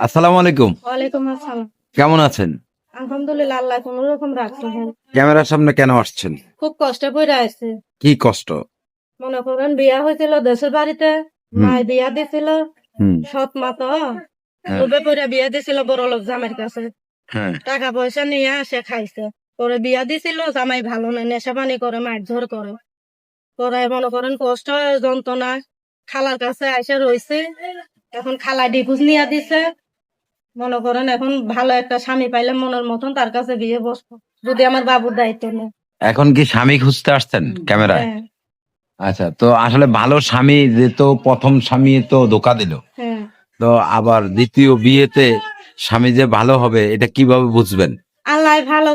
আসসালামু আলাইকুম। ওয়ালাইকুম আসসালাম। কেমন আছেন? আলহামদুলিল্লাহ, আল্লাহ কোন রকম রাখছেন। ক্যামেরার সামনে কেন আসছেন? খুব কষ্টে পইড়া আইছে। কি কষ্ট? মনে করেন বিয়া হয়েছিল দেশের বাড়িতে, হুম, মায় বিয়া দিছিল, হুম, সৎ মা তো হ্যাঁ, লোভে পইড়া বিয়া দিছিল বড় লোক জামাইয়ের কাছে। হ্যাঁ। টাকা পয়সা নিয়ে সে খাইছে। পরে বিয়া দিছিল, জামাই ভালো না, নেশা পানি করে, মারধর করে। পরে মনে করেন কষ্ট যন্ত্রণা খালার কাছে আইসা রইছে। এখন খালা ডিভোর্স নিয়ে দিছে। মনে করেন এখন ভালো একটা স্বামী পাইলে মনের মতন তার কাছে বিয়ে বসবো, যদি আমার বাবুর দায়িত্ব নেয়। এখন কি স্বামী খুঁজতে আসছেন ক্যামেরায়? হ্যাঁ, আচ্ছা, তো আসলে ভালো স্বামী যে তো প্রথম স্বামী তো ধোকা দিল। হ্যাঁ। তো আবার দ্বিতীয় বিয়েতে স্বামী যে ভালো হবে এটা কিভাবে বুঝবেন? আল্লাহ ভালো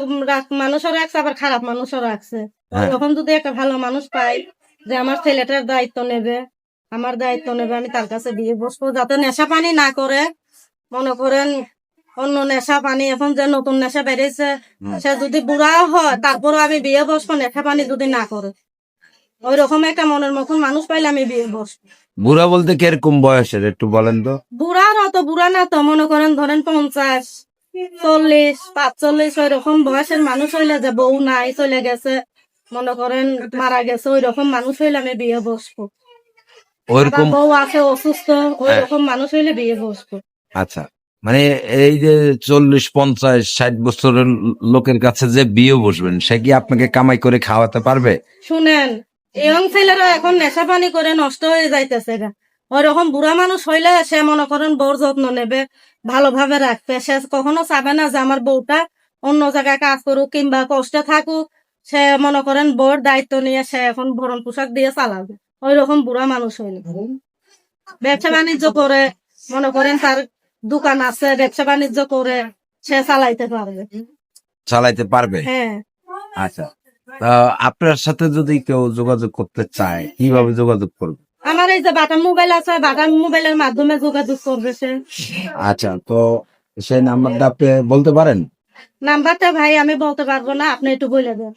মানুষও রাখছে, আবার খারাপ মানুষও রাখছে। হ্যাঁ, যখন যদি একটা ভালো মানুষ পাই যে আমার ছেলেটার দায়িত্ব নেবে, আমার দায়িত্ব নেবে, আমি তার কাছে বিয়ে বসবো, যাতে নেশা পানি না করে। মনে করেন অন্য নেশা পানি এখন যে নতুন নেশা বেড়েছে, সে যদি বুড়াও হয় তারপরও আমি বিয়ে বসবো, নেশা পানি যদি না করে। ওই রকম একটা মনের মতন মানুষ পাইলে আমি বিয়ে বসবো। বুড়া বলতে কিরকম বয়সের একটু বলেন তো? বুড়ার অত বুড়া না তো, মনে করেন ধরেন 50, 40, 45 ওই রকম বয়সের মানুষ হইলে, যে বউ নাই চলে গেছে, মনে করেন মারা গেছে, ওই রকম মানুষ হইলে আমি বিয়ে বসবো। আবার ওইরকম। বউ আছে অসুস্থ, ওই হ্যাঁ, রকম মানুষ হইলে বিয়ে বসবো। আচ্ছা। মানে এই যে 40, 50, 60 বছরের লোকের কাছে যে বিয়ে বসবেন সে কি আপনাকে কামাই করে খাওয়াতে পারবে? শুনেন, ইয়ং ছেলেরা এখন নেশা পানি করে নষ্ট হয়ে যাইতেছে গা। ওই রকম বুড়া মানুষ হইলে সে মনে করেন বউর যত্ন নেবে, ভালোভাবে রাখবে। সে কখনো চাবে না যে আমার বউটা অন্য জায়গায় কাজ করুক কিংবা কষ্টে থাকুক। সে মনে করেন বউর দায়িত্ব নিয়ে সে এখন ভরণ পোশাক দিয়ে চালাবে। ওই রকম বুড়া মানুষ হইলে ব্যবসা বাণিজ্য করে, মনে করেন তার দোকান আছে, ব্যবসা বাণিজ্য করে সে চালাইতে পারবে। চালাইতে পারবে? হ্যাঁ, আচ্ছা। তা আপনার সাথে যদি কেউ যোগাযোগ করতে চায় কিভাবে যোগাযোগ করবে? আমার এই যে বাটা মোবাইল আছে, বাটা মোবাইলের মাধ্যমে যোগাযোগ করবে সে। আচ্ছা, তো সেই নাম্বারটা আপনি বলতে পারেন? নাম্বারটা ভাই আমি বলতে পারবো না, আপনি একটু বলে দেন।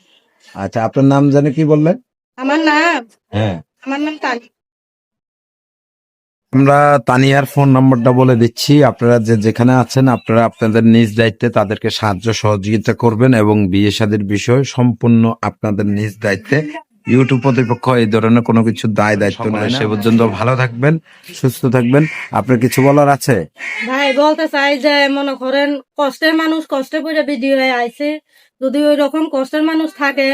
আচ্ছা, আপনার নাম জানে কি বললেন? আমার নাম হ্যাঁ, আমার নাম তানি। আমরা তানিয়ার ফোন নাম্বারটা বলে দিচ্ছি। আপনারা যে যেখানে আছেন আপনারা আপনাদের নিজ দায়িত্বে তাদেরকে সাহায্য সহযোগিতা করবেন এবং বিয়ে শাদীর বিষয় সম্পূর্ণ আপনাদের নিজ দায়িত্বে। ইউটিউব কর্তৃপক্ষ এই ধরনের কোনো কিছু দায় দায়িত্ব নয়। সে পর্যন্ত ভালো থাকবেন, সুস্থ থাকবেন। আপনার কিছু বলার আছে? ভাই বলতে চাই যে মনে করেন কষ্টের মানুষ কষ্টে পড়ে ভিডিও আইছে, যদি ওই রকম কষ্টের মানুষ থাকে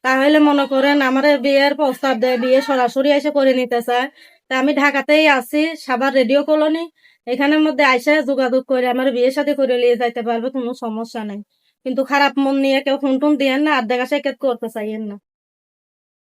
তাহলে মনে করেন আমার বিয়ের প্রস্তাব দেয়, বিয়ে সরাসরি এসে করে নিতে চায়। তা আমি ঢাকাতেই আছি, সাভার রেডিও কলোনি, এখানের মধ্যে আইসে যোগাযোগ করে আমার বিয়ের সাথে করে নিয়ে যাইতে পারবে, কোনো সমস্যা নাই। কিন্তু খারাপ মন নিয়ে কেউ ফোন টোন দিয়েন না, আর দেখা সাক্ষাৎ করতে চাইয়েন না।